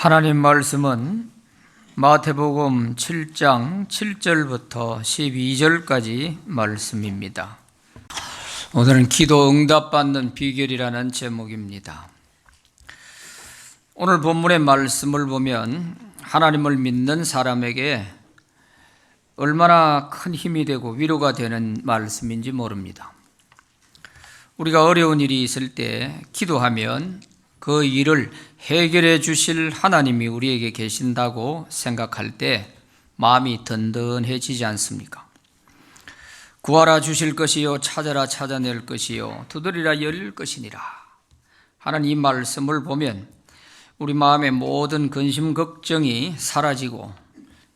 하나님 말씀은 마태복음 7장 7절부터 12절까지 말씀입니다. 오늘은 기도 응답받는 비결이라는 제목입니다. 오늘 본문의 말씀을 보면 하나님을 믿는 사람에게 얼마나 큰 힘이 되고 위로가 되는 말씀인지 모릅니다. 우리가 어려운 일이 있을 때 기도하면 그 일을 해결해 주실 하나님이 우리에게 계신다고 생각할 때 마음이 든든해지지 않습니까? 구하라 주실 것이요 찾아라 찾아낼 것이요 두드리라 열릴 것이니라 하는 이 말씀을 보면 우리 마음의 모든 근심 걱정이 사라지고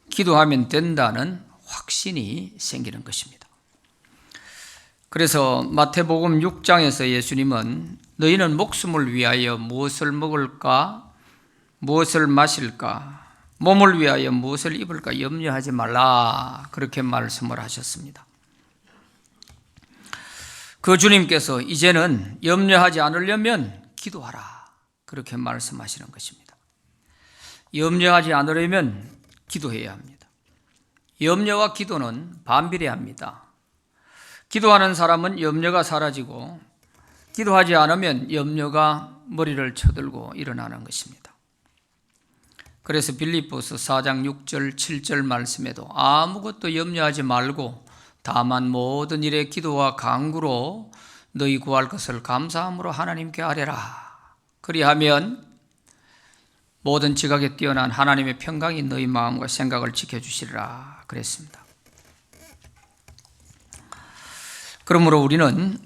기도하면 된다는 확신이 생기는 것입니다. 그래서 마태복음 6장에서 예수님은 너희는 목숨을 위하여 무엇을 먹을까, 무엇을 마실까, 몸을 위하여 무엇을 입을까 염려하지 말라 그렇게 말씀을 하셨습니다. 그 주님께서 이제는 염려하지 않으려면 기도하라 그렇게 말씀하시는 것입니다. 염려하지 않으려면 기도해야 합니다. 염려와 기도는 반비례합니다. 기도하는 사람은 염려가 사라지고 기도하지 않으면 염려가 머리를 쳐들고 일어나는 것입니다. 그래서 빌립보서 4장 6절 7절 말씀에도 아무것도 염려하지 말고 다만 모든 일에 기도와 간구로 너희 구할 것을 감사함으로 하나님께 아뢰라. 그리하면 모든 지각에 뛰어난 하나님의 평강이 너희 마음과 생각을 지켜주시리라 그랬습니다. 그러므로 우리는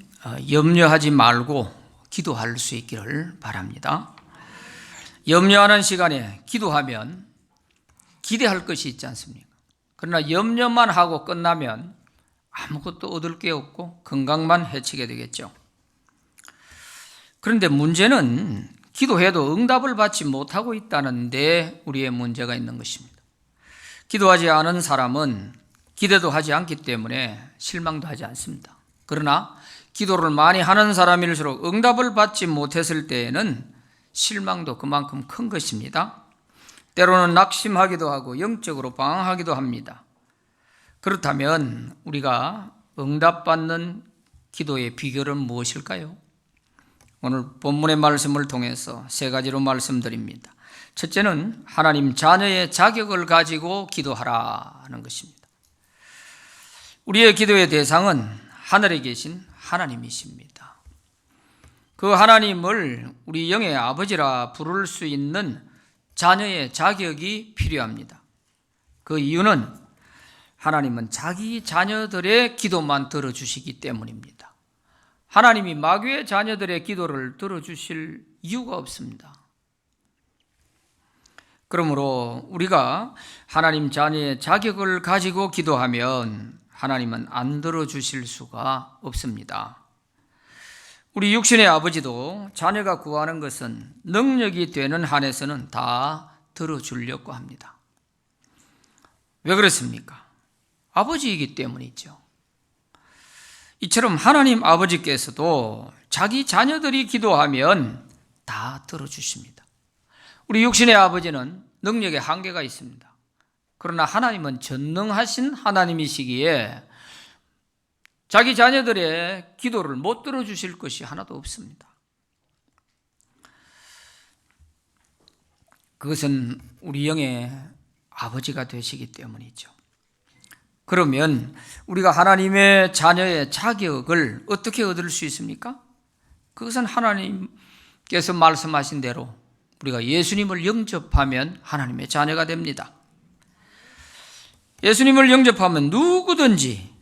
염려하지 말고 기도할 수 있기를 바랍니다. 염려하는 시간에 기도하면 기대할 것이 있지 않습니까? 그러나 염려만 하고 끝나면 아무것도 얻을 게 없고 건강만 해치게 되겠죠. 그런데 문제는 기도해도 응답을 받지 못하고 있다는 데 우리의 문제가 있는 것입니다. 기도하지 않은 사람은 기대도 하지 않기 때문에 실망도 하지 않습니다. 그러나 기도를 많이 하는 사람일수록 응답을 받지 못했을 때에는 실망도 그만큼 큰 것입니다. 때로는 낙심하기도 하고 영적으로 방황하기도 합니다. 그렇다면 우리가 응답받는 기도의 비결은 무엇일까요? 오늘 본문의 말씀을 통해서 세 가지로 말씀드립니다. 첫째는 하나님 자녀의 자격을 가지고 기도하라는 것입니다. 우리의 기도의 대상은 하늘에 계신 하나님이십니다. 그 하나님을 우리 영의 아버지라 부를 수 있는 자녀의 자격이 필요합니다. 그 이유는 하나님은 자기 자녀들의 기도만 들어주시기 때문입니다. 하나님이 마귀의 자녀들의 기도를 들어주실 이유가 없습니다. 그러므로 우리가 하나님 자녀의 자격을 가지고 기도하면 하나님은 안 들어주실 수가 없습니다. 우리 육신의 아버지도 자녀가 구하는 것은 능력이 되는 한에서는 다 들어주려고 합니다. 왜 그렇습니까? 아버지이기 때문이죠. 이처럼 하나님 아버지께서도 자기 자녀들이 기도하면 다 들어주십니다. 우리 육신의 아버지는 능력에 한계가 있습니다. 그러나 하나님은 전능하신 하나님이시기에 자기 자녀들의 기도를 못 들어주실 것이 하나도 없습니다. 그것은 우리 영의 아버지가 되시기 때문이죠. 그러면 우리가 하나님의 자녀의 자격을 어떻게 얻을 수 있습니까? 그것은 하나님께서 말씀하신 대로 우리가 예수님을 영접하면 하나님의 자녀가 됩니다. 예수님을 영접하면 누구든지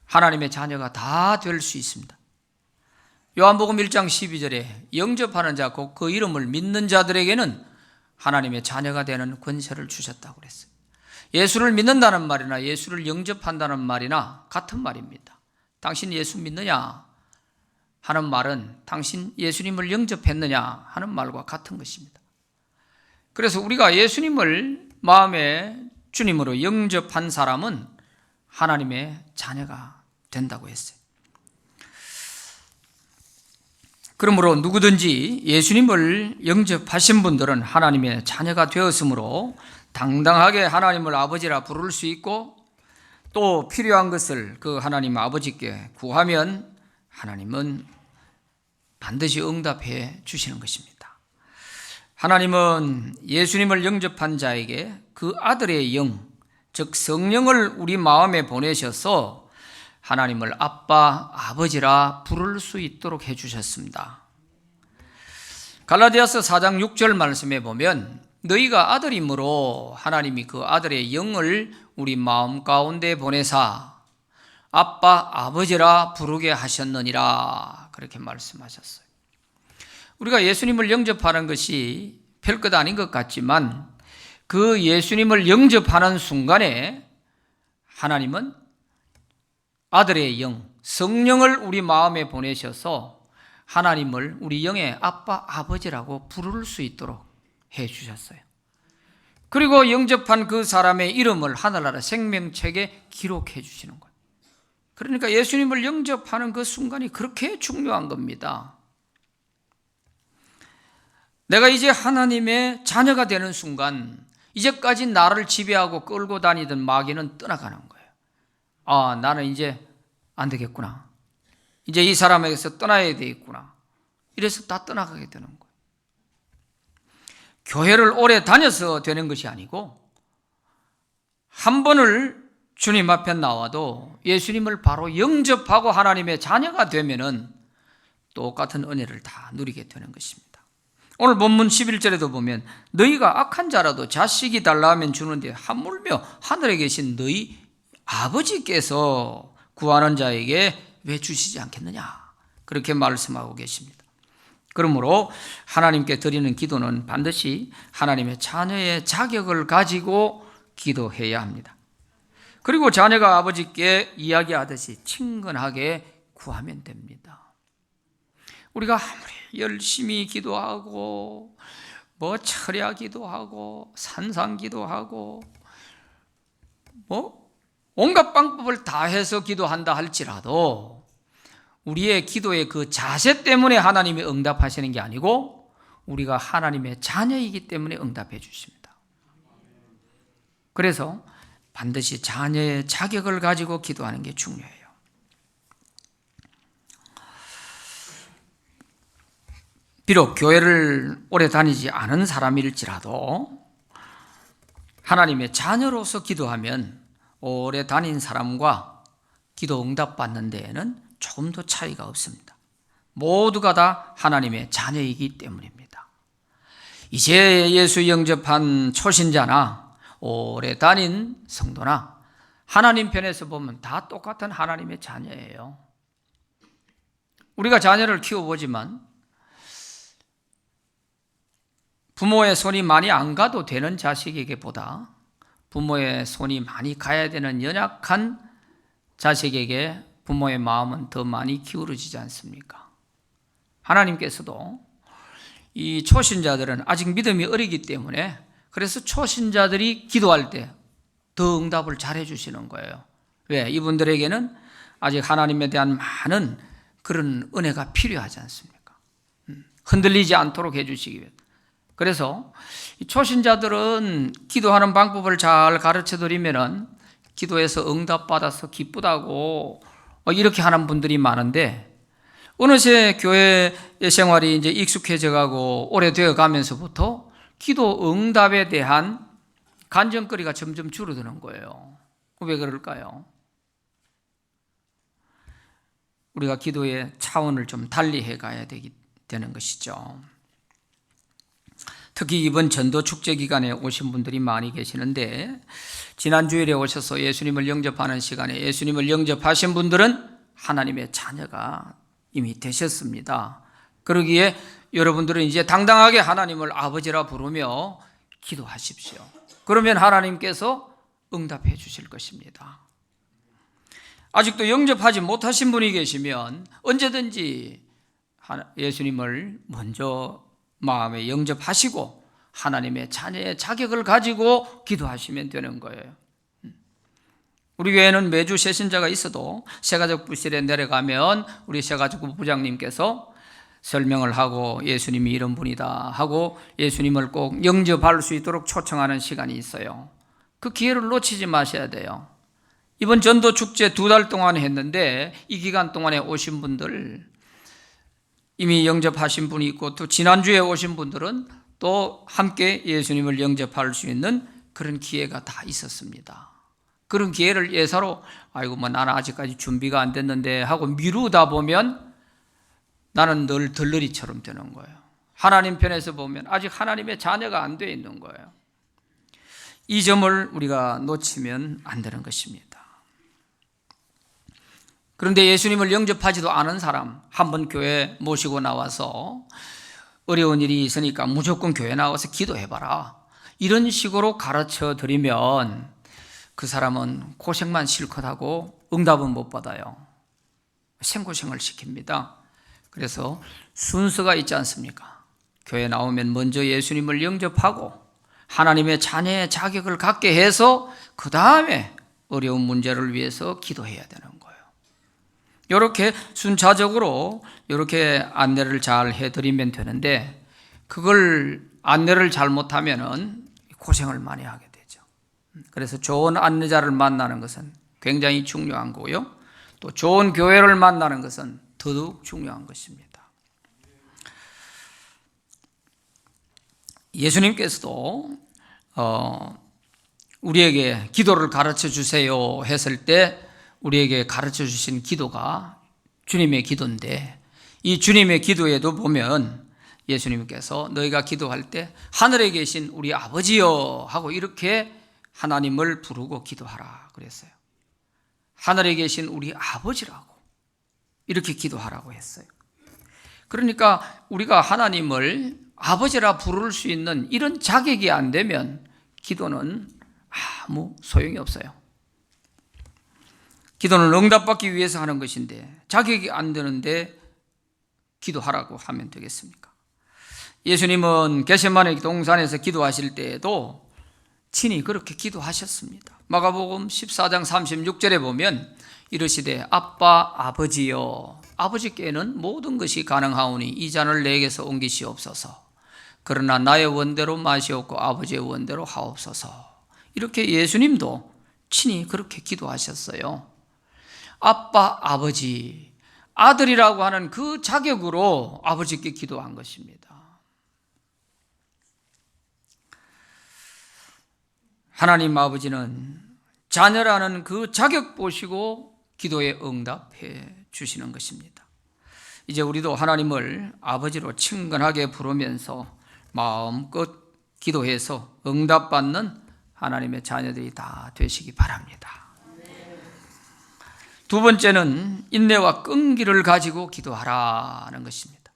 하나님의 자녀가 다 될 수 있습니다. 요한복음 1장 12절에 영접하는 자 곧 그 이름을 믿는 자들에게는 하나님의 자녀가 되는 권세를 주셨다고 그랬어요. 예수를 믿는다는 말이나 예수를 영접한다는 말이나 같은 말입니다. 당신 예수 믿느냐 하는 말은 당신 예수님을 영접했느냐 하는 말과 같은 것입니다. 그래서 우리가 예수님을 마음의 주님으로 영접한 사람은 하나님의 자녀가 된다고 했어요. 그러므로 누구든지 예수님을 영접하신 분들은 하나님의 자녀가 되었으므로 당당하게 하나님을 아버지라 부를 수 있고, 또 필요한 것을 그 하나님 아버지께 구하면 하나님은 반드시 응답해 주시는 것입니다. 하나님은 예수님을 영접한 자에게 그 아들의 영, 즉 성령을 우리 마음에 보내셔서 하나님을 아빠, 아버지라 부를 수 있도록 해주셨습니다. 갈라디아서 4장 6절 말씀에 보면 너희가 아들이므로 하나님이 그 아들의 영을 우리 마음 가운데 보내사 아빠, 아버지라 부르게 하셨느니라, 그렇게 말씀하셨어요. 우리가 예수님을 영접하는 것이 별것 아닌 것 같지만 그 예수님을 영접하는 순간에 하나님은 아들의 영, 성령을 우리 마음에 보내셔서 하나님을 우리 영의 아빠, 아버지라고 부를 수 있도록 해 주셨어요. 그리고 영접한 그 사람의 이름을 하늘나라 생명책에 기록해 주시는 거예요. 그러니까 예수님을 영접하는 그 순간이 그렇게 중요한 겁니다. 내가 이제 하나님의 자녀가 되는 순간, 이제까지 나를 지배하고 끌고 다니던 마귀는 떠나가는 거예요. 아, 나는 이제 안 되겠구나. 이제 이 사람에게서 떠나야 되겠구나. 이래서 다 떠나가게 되는 거예요. 교회를 오래 다녀서 되는 것이 아니고 한 번을 주님 앞에 나와도 예수님을 바로 영접하고 하나님의 자녀가 되면은 똑같은 은혜를 다 누리게 되는 것입니다. 오늘 본문 11절에도 보면 너희가 악한 자라도 자식이 달라 하면 주는데 하물며 하늘에 계신 너희 아버지께서 구하는 자에게 왜 주시지 않겠느냐, 그렇게 말씀하고 계십니다. 그러므로 하나님께 드리는 기도는 반드시 하나님의 자녀의 자격을 가지고 기도해야 합니다. 그리고 자녀가 아버지께 이야기하듯이 친근하게 구하면 됩니다. 우리가 아무리 열심히 기도하고 철야 기도하고 산상 기도하고 온갖 방법을 다 해서 기도한다 할지라도 우리의 기도의 그 자세 때문에 하나님이 응답하시는 게 아니고 우리가 하나님의 자녀이기 때문에 응답해 주십니다. 그래서 반드시 자녀의 자격을 가지고 기도하는 게 중요해요. 비록 교회를 오래 다니지 않은 사람일지라도 하나님의 자녀로서 기도하면 오래 다닌 사람과 기도 응답받는 데에는 조금도 차이가 없습니다. 모두가 다 하나님의 자녀이기 때문입니다. 이제 예수 영접한 초신자나 오래 다닌 성도나 하나님 편에서 보면 다 똑같은 하나님의 자녀예요. 우리가 자녀를 키워보지만 부모의 손이 많이 안 가도 되는 자식에게보다 부모의 손이 많이 가야 되는 연약한 자식에게 부모의 마음은 더 많이 기울어지지 않습니까? 하나님께서도 이 초신자들은 아직 믿음이 어리기 때문에 그래서 초신자들이 기도할 때 더 응답을 잘해 주시는 거예요. 왜? 이분들에게는 아직 하나님에 대한 많은 그런 은혜가 필요하지 않습니까? 흔들리지 않도록 해 주시기 위해서. 그래서 초신자들은 기도하는 방법을 잘 가르쳐 드리면은 기도해서 응답받아서 기쁘다고 이렇게 하는 분들이 많은데 어느새 교회 생활이 이제 익숙해져 가고 오래되어 가면서부터 기도 응답에 대한 간증거리가 점점 줄어드는 거예요. 왜 그럴까요? 우리가 기도의 차원을 좀 달리 해 가야 되는 것이죠. 특히 이번 전도 축제 기간에 오신 분들이 많이 계시는데 지난 주일에 오셔서 예수님을 영접하는 시간에 예수님을 영접하신 분들은 하나님의 자녀가 이미 되셨습니다. 그러기에 여러분들은 이제 당당하게 하나님을 아버지라 부르며 기도하십시오. 그러면 하나님께서 응답해 주실 것입니다. 아직도 영접하지 못하신 분이 계시면 언제든지 예수님을 먼저 마음에 영접하시고 하나님의 자녀의 자격을 가지고 기도하시면 되는 거예요. 우리 교회는 매주 새신자가 있어도 새가족부실에 내려가면 우리 새가족부 부장님께서 설명을 하고 예수님이 이런 분이다 하고 예수님을 꼭 영접할 수 있도록 초청하는 시간이 있어요. 그 기회를 놓치지 마셔야 돼요. 이번 전도 축제 2달 동안 했는데 이 기간 동안에 오신 분들, 이미 영접하신 분이 있고 또 지난주에 오신 분들은 또 함께 예수님을 영접할 수 있는 그런 기회가 다 있었습니다. 그런 기회를 예사로 아이고 뭐 나는 아직까지 준비가 안 됐는데 하고 미루다 보면 나는 늘 들러리처럼 되는 거예요. 하나님 편에서 보면 아직 하나님의 자녀가 안 돼 있는 거예요. 이 점을 우리가 놓치면 안 되는 것입니다. 그런데 예수님을 영접하지도 않은 사람 한번 교회 모시고 나와서 어려운 일이 있으니까 무조건 교회 나와서 기도해봐라, 이런 식으로 가르쳐 드리면 그 사람은 고생만 실컷 하고 응답은 못 받아요. 생고생을 시킵니다. 그래서 순서가 있지 않습니까? 교회 나오면 먼저 예수님을 영접하고 하나님의 자녀의 자격을 갖게 해서 그 다음에 어려운 문제를 위해서 기도해야 되는 거예요. 이렇게 순차적으로 이렇게 안내를 잘 해드리면 되는데 그걸 안내를 잘못하면 고생을 많이 하게 되죠. 그래서 좋은 안내자를 만나는 것은 굉장히 중요한 거고요. 또 좋은 교회를 만나는 것은 더더욱 중요한 것입니다. 예수님께서도 우리에게 기도를 가르쳐 주세요 했을 때 우리에게 가르쳐 주신 기도가 주님의 기도인데, 이 주님의 기도에도 보면 예수님께서 너희가 기도할 때 하늘에 계신 우리 아버지여 하고 이렇게 하나님을 부르고 기도하라 그랬어요. 하늘에 계신 우리 아버지라고 이렇게 기도하라고 했어요. 그러니까 우리가 하나님을 아버지라 부를 수 있는 이런 자격이 안 되면 기도는 아무 소용이 없어요. 기도는 응답받기 위해서 하는 것인데 자격이 안 되는데 기도하라고 하면 되겠습니까? 예수님은 겟세마네 동산에서 기도하실 때에도 친히 그렇게 기도하셨습니다. 마가복음 14장 36절에 보면 이르시되 아빠 아버지여 아버지께는 모든 것이 가능하오니 이 잔을 내게서 옮기시옵소서. 그러나 나의 원대로 마시옵고 아버지의 원대로 하옵소서. 이렇게 예수님도 친히 그렇게 기도하셨어요. 아빠 아버지, 아들이라고 하는 그 자격으로 아버지께 기도한 것입니다. 하나님 아버지는 자녀라는 그 자격 보시고 기도에 응답해 주시는 것입니다. 이제 우리도 하나님을 아버지로 친근하게 부르면서 마음껏 기도해서 응답받는 하나님의 자녀들이 다 되시기 바랍니다. 두 번째는 인내와 끈기를 가지고 기도하라는 것입니다.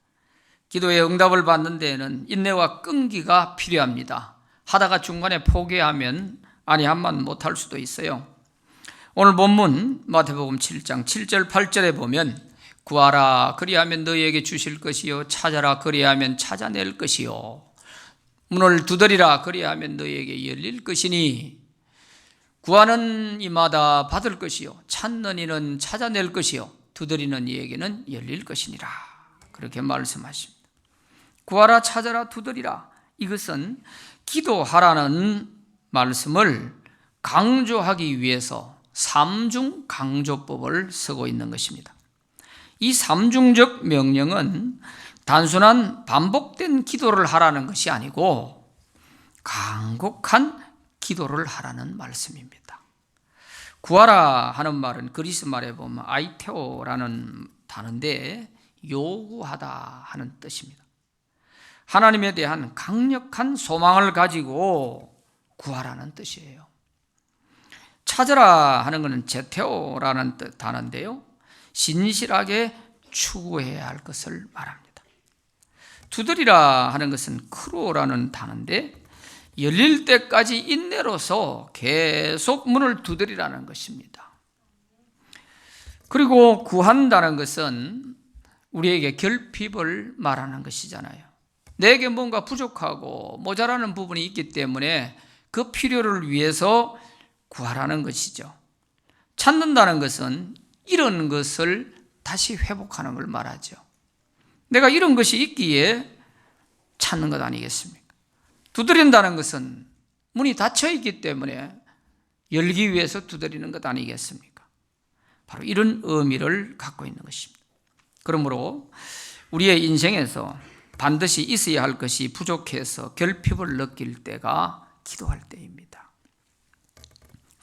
기도의 응답을 받는 데에는 인내와 끈기가 필요합니다. 하다가 중간에 포기하면 아니함만 못할 수도 있어요. 오늘 본문 마태복음 7장 7절 8절에 보면 구하라 그리하면 너희에게 주실 것이요 찾아라 그리하면 찾아낼 것이요 문을 두드리라 그리하면 너희에게 열릴 것이니 구하는 이마다 받을 것이요 찾는 이는 찾아낼 것이요 두드리는 이에게는 열릴 것이니라. 그렇게 말씀하십니다. 구하라 찾아라 두드리라, 이것은 기도하라는 말씀을 강조하기 위해서 삼중 강조법을 쓰고 있는 것입니다. 이 삼중적 명령은 단순한 반복된 기도를 하라는 것이 아니고 간곡한 기도를 하라는 말씀입니다. 구하라 하는 말은 그리스 말에 보면 아이테오라는 단어인데 요구하다 하는 뜻입니다. 하나님에 대한 강력한 소망을 가지고 구하라는 뜻이에요. 찾으라 하는 것은 제테오라는 단어인데요, 신실하게 추구해야 할 것을 말합니다. 두드리라 하는 것은 크로라는 단어인데 열릴 때까지 인내로서 계속 문을 두드리라는 것입니다. 그리고 구한다는 것은 우리에게 결핍을 말하는 것이잖아요. 내게 뭔가 부족하고 모자라는 부분이 있기 때문에 그 필요를 위해서 구하라는 것이죠. 찾는다는 것은 잃은 것을 다시 회복하는 걸 말하죠. 내가 이런 것이 있기에 찾는 것 아니겠습니까? 두드린다는 것은 문이 닫혀 있기 때문에 열기 위해서 두드리는 것 아니겠습니까? 바로 이런 의미를 갖고 있는 것입니다. 그러므로 우리의 인생에서 반드시 있어야 할 것이 부족해서 결핍을 느낄 때가 기도할 때입니다.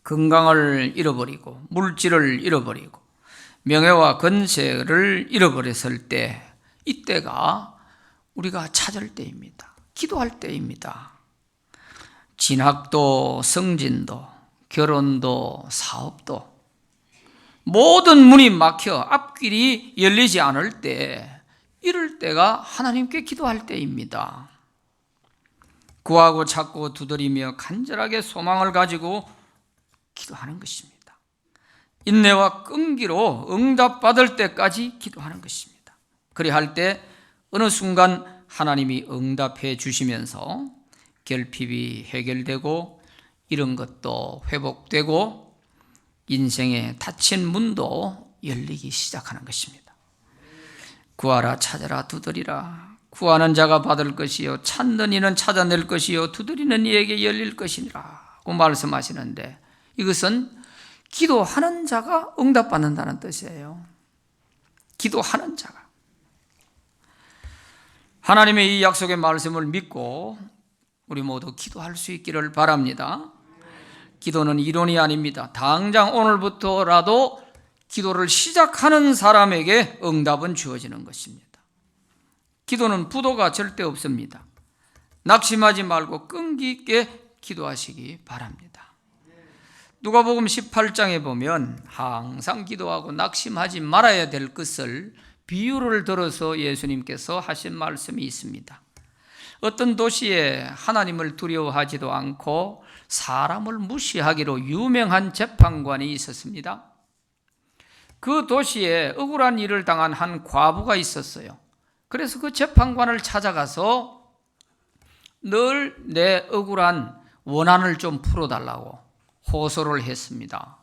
건강을 잃어버리고 물질을 잃어버리고 명예와 권세를 잃어버렸을 때, 이때가 우리가 찾을 때입니다. 기도할 때입니다. 진학도, 승진도, 결혼도, 사업도 모든 문이 막혀 앞길이 열리지 않을 때, 이럴 때가 하나님께 기도할 때입니다. 구하고 찾고 두드리며 간절하게 소망을 가지고 기도하는 것입니다. 인내와 끈기로 응답받을 때까지 기도하는 것입니다. 그리 할 때 어느 순간 하나님이 응답해 주시면서 결핍이 해결되고 이런 것도 회복되고 인생의 닫힌 문도 열리기 시작하는 것입니다. 구하라 찾아라 두드리라. 구하는 자가 받을 것이요 찾는 이는 찾아낼 것이요 두드리는 이에게 열릴 것이니라고 말씀하시는데, 이것은 기도하는 자가 응답받는다는 뜻이에요. 기도하는 자가. 하나님의 이 약속의 말씀을 믿고 우리 모두 기도할 수 있기를 바랍니다. 기도는 이론이 아닙니다. 당장 오늘부터라도 기도를 시작하는 사람에게 응답은 주어지는 것입니다. 기도는 부도가 절대 없습니다. 낙심하지 말고 끈기 있게 기도하시기 바랍니다. 누가복음 18장에 보면 항상 기도하고 낙심하지 말아야 될 것을 비유를 들어서 예수님께서 하신 말씀이 있습니다. 어떤 도시에 하나님을 두려워하지도 않고 사람을 무시하기로 유명한 재판관이 있었습니다. 그 도시에 억울한 일을 당한 한 과부가 있었어요. 그래서 그 재판관을 찾아가서 늘 내 억울한 원한을 좀 풀어달라고 호소를 했습니다.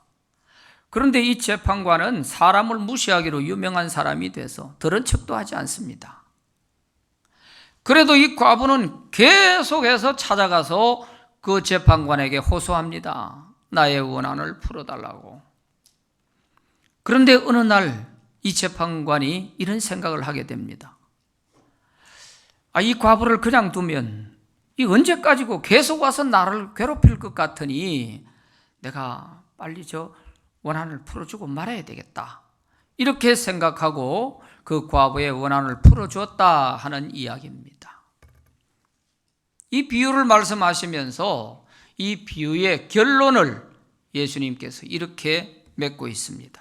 그런데 이 재판관은 사람을 무시하기로 유명한 사람이 돼서 들은 척도 하지 않습니다. 그래도 이 과부는 계속해서 찾아가서 그 재판관에게 호소합니다. 나의 원한을 풀어달라고. 그런데 어느 날 이 재판관이 이런 생각을 하게 됩니다. 이 과부를 그냥 두면 이 언제까지고 계속 와서 나를 괴롭힐 것 같으니 내가 빨리 저 원한을 풀어주고 말아야 되겠다. 이렇게 생각하고 그 과부의 원한을 풀어주었다 하는 이야기입니다. 이 비유를 말씀하시면서 이 비유의 결론을 예수님께서 이렇게 맺고 있습니다.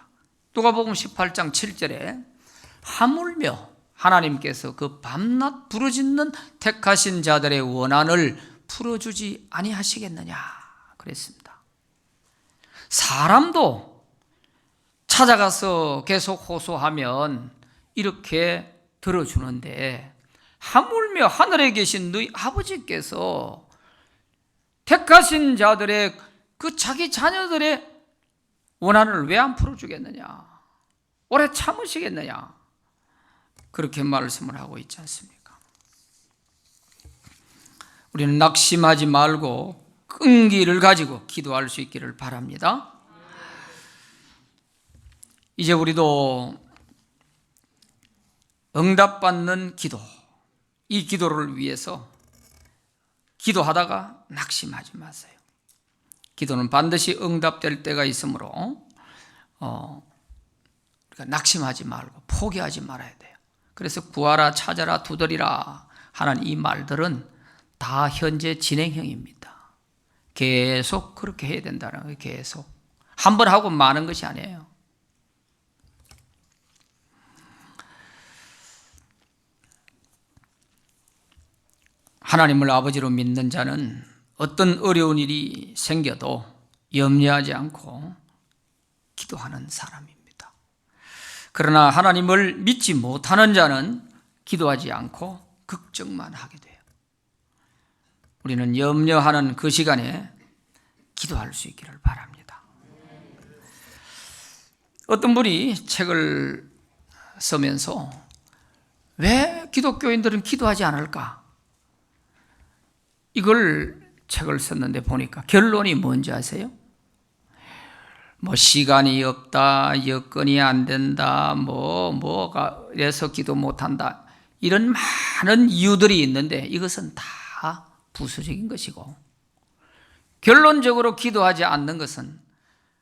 누가복음 18장 7절에 하물며 하나님께서 그 밤낮 부르짖는 택하신 자들의 원한을 풀어주지 아니하시겠느냐 그랬습니다. 사람도 찾아가서 계속 호소하면 이렇게 들어주는데, 하물며 하늘에 계신 너희 아버지께서 택하신 자들의 그 자기 자녀들의 원한을 왜 안 풀어주겠느냐, 오래 참으시겠느냐, 그렇게 말씀을 하고 있지 않습니까? 우리는 낙심하지 말고 끈기를 가지고 기도할 수 있기를 바랍니다. 이제 우리도 응답받는 기도, 이 기도를 위해서 기도하다가 낙심하지 마세요. 기도는 반드시 응답될 때가 있으므로 우리가 낙심하지 말고 포기하지 말아야 돼요. 그래서 구하라 찾아라 두드리라 하는 이 말들은 다 현재 진행형입니다. 계속 그렇게 해야 된다는 거예요. 계속 한 번 하고 마는 것이 아니에요. 하나님을 아버지로 믿는 자는 어떤 어려운 일이 생겨도 염려하지 않고 기도하는 사람입니다. 그러나 하나님을 믿지 못하는 자는 기도하지 않고 걱정만 하게 돼요. 우리는 염려하는 그 시간에 기도할 수 있기를 바랍니다. 어떤 분이 책을 쓰면서 왜 기독교인들은 기도하지 않을까? 이걸 책을 썼는데 보니까 결론이 뭔지 아세요? 뭐 시간이 없다, 여건이 안 된다, 뭐가 이래서 기도 못한다, 이런 많은 이유들이 있는데 이것은 다 부수적인 것이고, 결론적으로 기도하지 않는 것은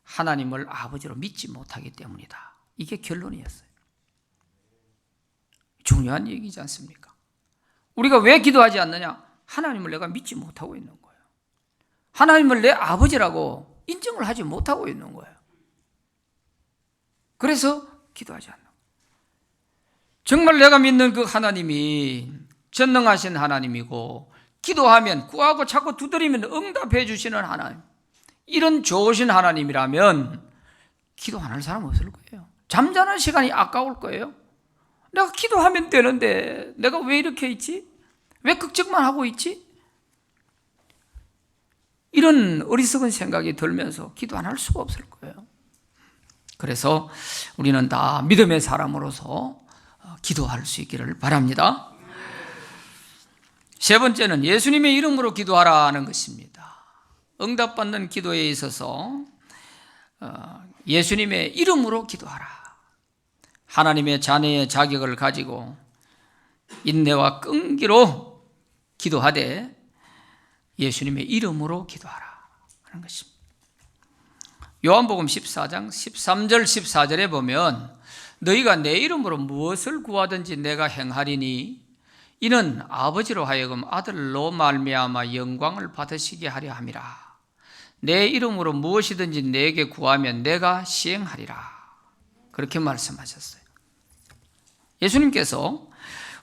하나님을 아버지로 믿지 못하기 때문이다. 이게 결론이었어요. 중요한 얘기지 않습니까? 우리가 왜 기도하지 않느냐? 하나님을 내가 믿지 못하고 있는 거예요. 하나님을 내 아버지라고 인정을 하지 못하고 있는 거예요. 그래서 기도하지 않는 거예요. 정말 내가 믿는 그 하나님이 전능하신 하나님이고, 기도하면 구하고 자꾸 두드리면 응답해 주시는 하나님, 이런 좋으신 하나님이라면 기도 안 할 사람 없을 거예요. 잠자는 시간이 아까울 거예요. 내가 기도하면 되는데 내가 왜 이렇게 있지? 왜 걱정만 하고 있지? 이런 어리석은 생각이 들면서 기도 안 할 수가 없을 거예요. 그래서 우리는 다 믿음의 사람으로서 기도할 수 있기를 바랍니다. 세 번째는 예수님의 이름으로 기도하라는 것입니다. 응답받는 기도에 있어서 예수님의 이름으로 기도하라. 하나님의 자녀의 자격을 가지고 인내와 끈기로 기도하되 예수님의 이름으로 기도하라 하는 것입니다. 요한복음 14장 13절 14절에 보면 너희가 내 이름으로 무엇을 구하든지 내가 행하리니 이는 아버지로 하여금 아들로 말미암아 영광을 받으시게 하려 함이라. 내 이름으로 무엇이든지 내게 구하면 내가 시행하리라. 그렇게 말씀하셨어요. 예수님께서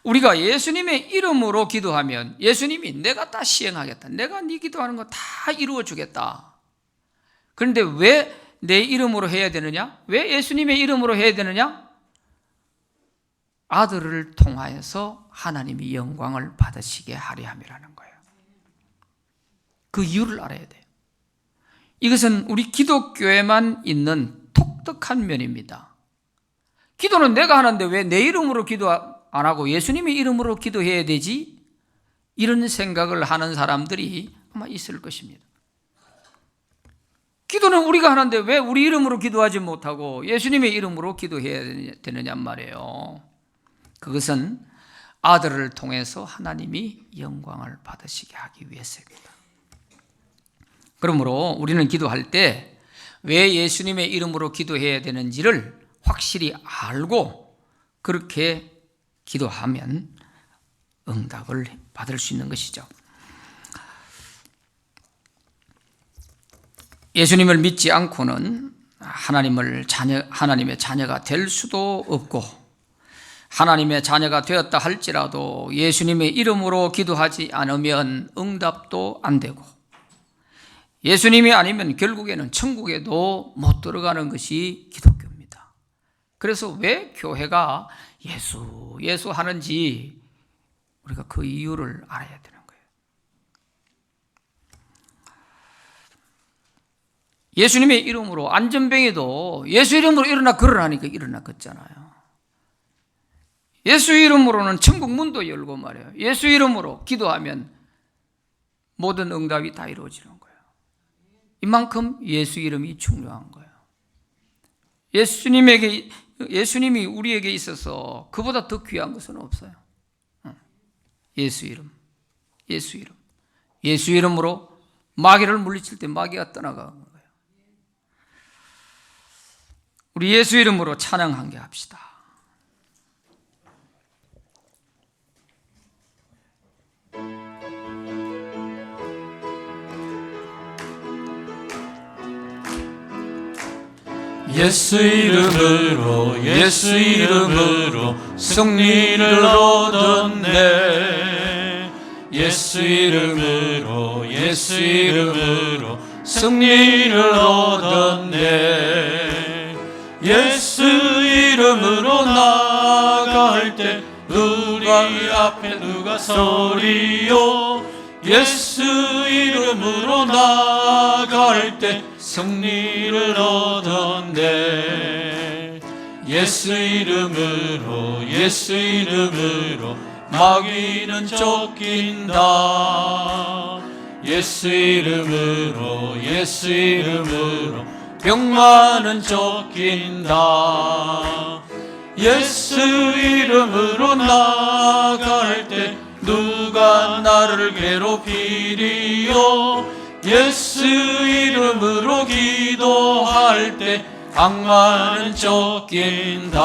우리가 예수님의 이름으로 기도하면 예수님이 내가 다 시행하겠다, 내가 네 기도하는 거 다 이루어 주겠다. 그런데 왜 내 이름으로 해야 되느냐? 왜 예수님의 이름으로 해야 되느냐? 아들을 통하여서 하나님이 영광을 받으시게 하려 함이라는 거예요. 그 이유를 알아야 돼요. 이것은 우리 기독교에만 있는 독특한 면입니다. 기도는 내가 하는데 왜 내 이름으로 기도 안 하고 예수님의 이름으로 기도해야 되지? 이런 생각을 하는 사람들이 아마 있을 것입니다. 기도는 우리가 하는데 왜 우리 이름으로 기도하지 못하고 예수님의 이름으로 기도해야 되느냐 말이에요. 그것은 아들을 통해서 하나님이 영광을 받으시게 하기 위해서입니다. 그러므로 우리는 기도할 때 왜 예수님의 이름으로 기도해야 되는지를 확실히 알고 그렇게 기도하면 응답을 받을 수 있는 것이죠. 예수님을 믿지 않고는 하나님의 자녀가 될 수도 없고, 하나님의 자녀가 되었다 할지라도 예수님의 이름으로 기도하지 않으면 응답도 안 되고, 예수님이 아니면 결국에는 천국에도 못 들어가는 것이 기독교입니다. 그래서 왜 교회가 예수 하는지 우리가 그 이유를 알아야 되는 거예요. 예수님의 이름으로 안전병에도 예수 이름으로 일어나 걸으라니까 일어나 걷잖아요. 예수 이름으로는 천국 문도 열고 말이에요. 예수 이름으로 기도하면 모든 응답이 다 이루어지는 거예요. 이만큼 예수 이름이 중요한 거예요. 예수님이 우리에게 있어서 그보다 더 귀한 것은 없어요. 예수 이름. 예수 이름으로 마귀를 물리칠 때 마귀가 떠나가는 거예요. 우리 예수 이름으로 찬양하게 합시다. 예수 이름으로 승리를 얻었네. 예수 이름으로 승리를 얻었네. 예수 이름으로 나아갈 때 우리 앞에 누가 서리요. 예수 이름으로 나아갈 때 승리를 얻었네. 예수 이름으로 예수 이름으로 마귀는 쫓긴다. 예수 이름으로 예수 이름으로 병마는 쫓긴다. 예수 이름으로 나갈 때 누가 나를 괴롭히리요. 예수 이름으로 기도할 때 악마는 쫓긴다.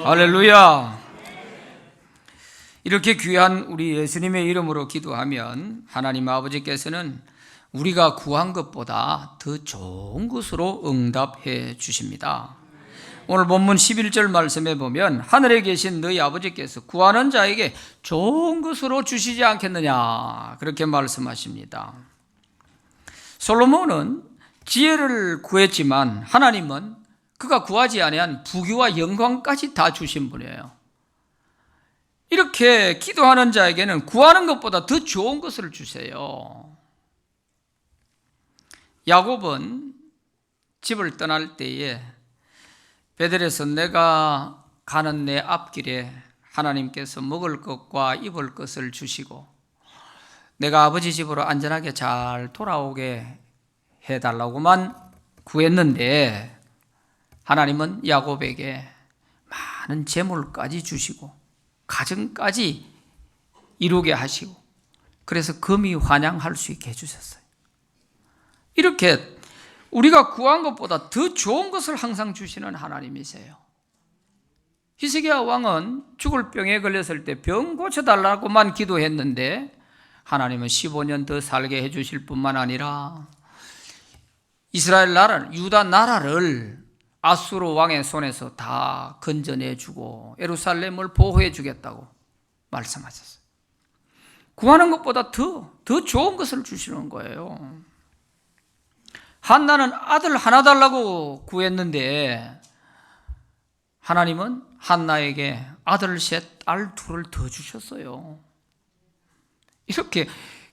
할렐루야. 이렇게 귀한 우리 예수님의 이름으로 기도하면 하나님 아버지께서는 우리가 구한 것보다 더 좋은 것으로 응답해 주십니다. 오늘 본문 11절 말씀에 보면 하늘에 계신 너희 아버지께서 구하는 자에게 좋은 것으로 주시지 않겠느냐, 그렇게 말씀하십니다. 솔로몬은 지혜를 구했지만 하나님은 그가 구하지 아니한 부귀와 영광까지 다 주신 분이에요. 이렇게 기도하는 자에게는 구하는 것보다 더 좋은 것을 주세요. 야곱은 집을 떠날 때에 베델에서 내가 가는 내 앞길에 하나님께서 먹을 것과 입을 것을 주시고 내가 아버지 집으로 안전하게 잘 돌아오게 해달라고만 구했는데 하나님은 야곱에게 많은 재물까지 주시고 가정까지 이루게 하시고 그래서 금이 환향할 수 있게 해주셨어요. 이렇게 우리가 구한 것보다 더 좋은 것을 항상 주시는 하나님이세요. 히스기야 왕은 죽을 병에 걸렸을 때 병 고쳐달라고만 기도했는데 하나님은 15년 더 살게 해주실 뿐만 아니라 이스라엘 나라, 유다 나라를 아수르 왕의 손에서 다 건져내주고 예루살렘을 보호해 주겠다고 말씀하셨어요. 구하는 것보다 더 좋은 것을 주시는 거예요. 한나는 아들 하나 달라고 구했는데 하나님은 한나에게 아들 셋, 딸 둘을 더 주셨어요. 이렇게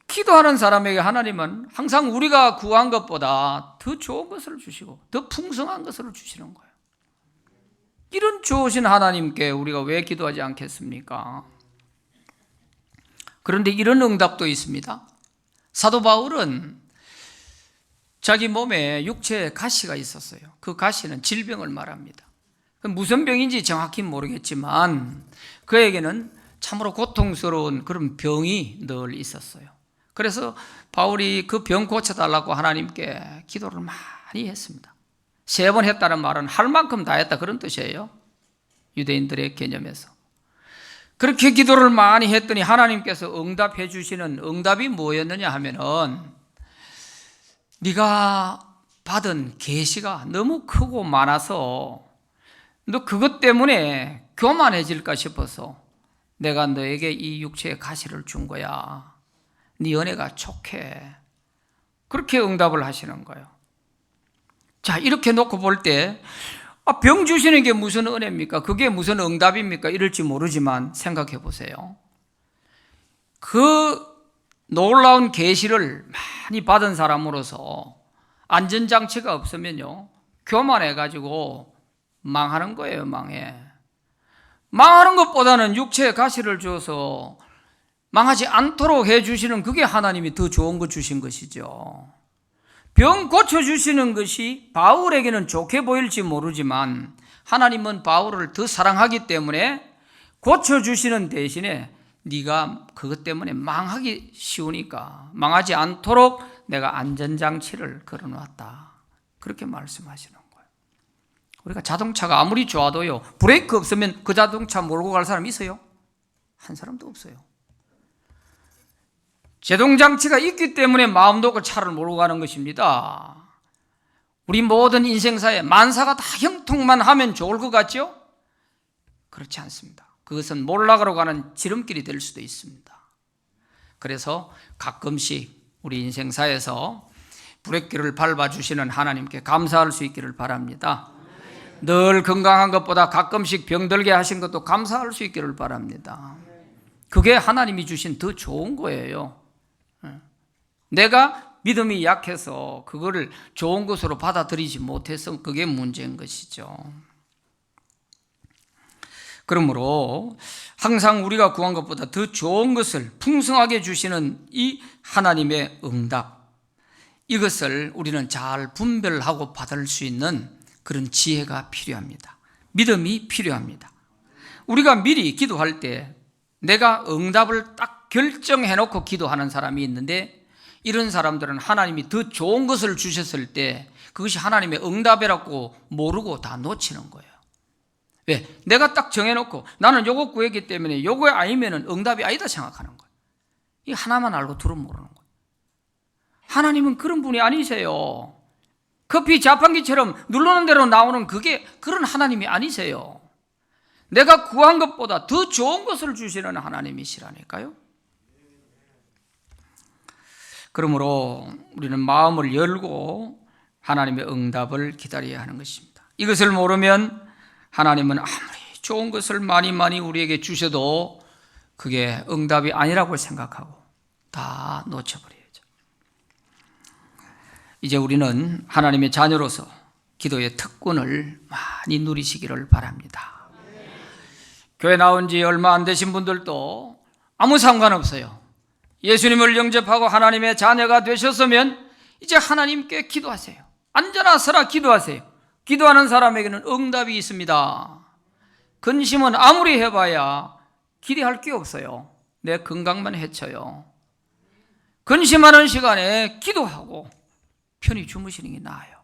기도하는 사람에게 하나님은 항상 우리가 구한 것보다 더 좋은 것을 주시고 더 풍성한 것을 주시는 거예요. 이런 좋으신 하나님께 우리가 왜 기도하지 않겠습니까? 그런데 이런 응답도 있습니다. 사도 바울은 자기 몸에 육체에 가시가 있었어요. 그 가시는 질병을 말합니다. 무슨 병인지 정확히 모르겠지만 그에게는 참으로 고통스러운 그런 병이 늘 있었어요. 그래서 바울이 그 병 고쳐달라고 하나님께 기도를 많이 했습니다. 3번 했다는 말은 할 만큼 다 했다, 그런 뜻이에요. 유대인들의 개념에서. 그렇게 기도를 많이 했더니 하나님께서 응답해 주시는 응답이 뭐였느냐 하면은 네가 받은 계시가 너무 크고 많아서 너 그것 때문에 교만해질까 싶어서 내가 너에게 이 육체의 가시를 준 거야. 네 은혜가 촉해. 그렇게 응답을 하시는 거예요. 자, 이렇게 놓고 볼 때 병 주시는 게 무슨 은혜입니까? 그게 무슨 응답입니까? 이럴지 모르지만 생각해 보세요. 그 놀라운 계시를 많이 받은 사람으로서 안전장치가 없으면요 교만해가지고 망하는 거예요. 망하는 것보다는 육체의 가시를 줘서 망하지 않도록 해주시는 그게 하나님이 더 좋은 거 주신 것이죠. 병 고쳐주시는 것이 바울에게는 좋게 보일지 모르지만 하나님은 바울을 더 사랑하기 때문에 고쳐주시는 대신에 네가 그것 때문에 망하기 쉬우니까 망하지 않도록 내가 안전장치를 걸어놨다. 그렇게 말씀하시는 거예요. 우리가 자동차가 아무리 좋아도요 브레이크 없으면 그 자동차 몰고 갈 사람 있어요? 한 사람도 없어요. 제동장치가 있기 때문에 마음 놓고 차를 몰고 가는 것입니다. 우리 모든 인생사에 만사가 다 형통만 하면 좋을 것 같죠? 그렇지 않습니다. 그것은 몰락으로 가는 지름길이 될 수도 있습니다. 그래서 가끔씩 우리 인생사에서 브레이크를 밟아주시는 하나님께 감사할 수 있기를 바랍니다. 늘 건강한 것보다 가끔씩 병들게 하신 것도 감사할 수 있기를 바랍니다. 그게 하나님이 주신 더 좋은 거예요. 내가 믿음이 약해서 그거를 좋은 것으로 받아들이지 못해서 그게 문제인 것이죠. 그러므로 항상 우리가 구한 것보다 더 좋은 것을 풍성하게 주시는 이 하나님의 응답, 이것을 우리는 잘 분별하고 받을 수 있는 그런 지혜가 필요합니다. 믿음이 필요합니다. 우리가 미리 기도할 때 내가 응답을 딱 결정해놓고 기도하는 사람이 있는데, 이런 사람들은 하나님이 더 좋은 것을 주셨을 때 그것이 하나님의 응답이라고 모르고 다 놓치는 거예요. 왜? 내가 딱 정해놓고 나는 요거 구했기 때문에 요거 아니면 응답이 아니다 생각하는 거예요. 이 하나만 알고 둘은 모르는 거예요. 하나님은 그런 분이 아니세요. 커피 자판기처럼 누르는 대로 나오는 그런 하나님이 아니세요. 내가 구한 것보다 더 좋은 것을 주시는 하나님이시라니까요. 그러므로 우리는 마음을 열고 하나님의 응답을 기다려야 하는 것입니다. 이것을 모르면 하나님은 아무리 좋은 것을 많이 우리에게 주셔도 그게 응답이 아니라고 생각하고 다 놓쳐버려야죠. 이제 우리는 하나님의 자녀로서 기도의 특권을 많이 누리시기를 바랍니다. 교회 나온 지 얼마 안 되신 분들도 아무 상관없어요. 예수님을 영접하고 하나님의 자녀가 되셨으면 이제 하나님께 기도하세요. 앉아나 서라 기도하세요. 기도하는 사람에게는 응답이 있습니다. 근심은 아무리 해봐야 기대할 게 없어요. 내 건강만 해쳐요. 근심하는 시간에 기도하고 편히 주무시는 게 나아요.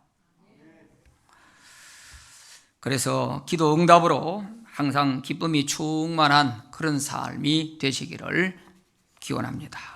그래서 기도 응답으로 항상 기쁨이 충만한 그런 삶이 되시기를 기원합니다.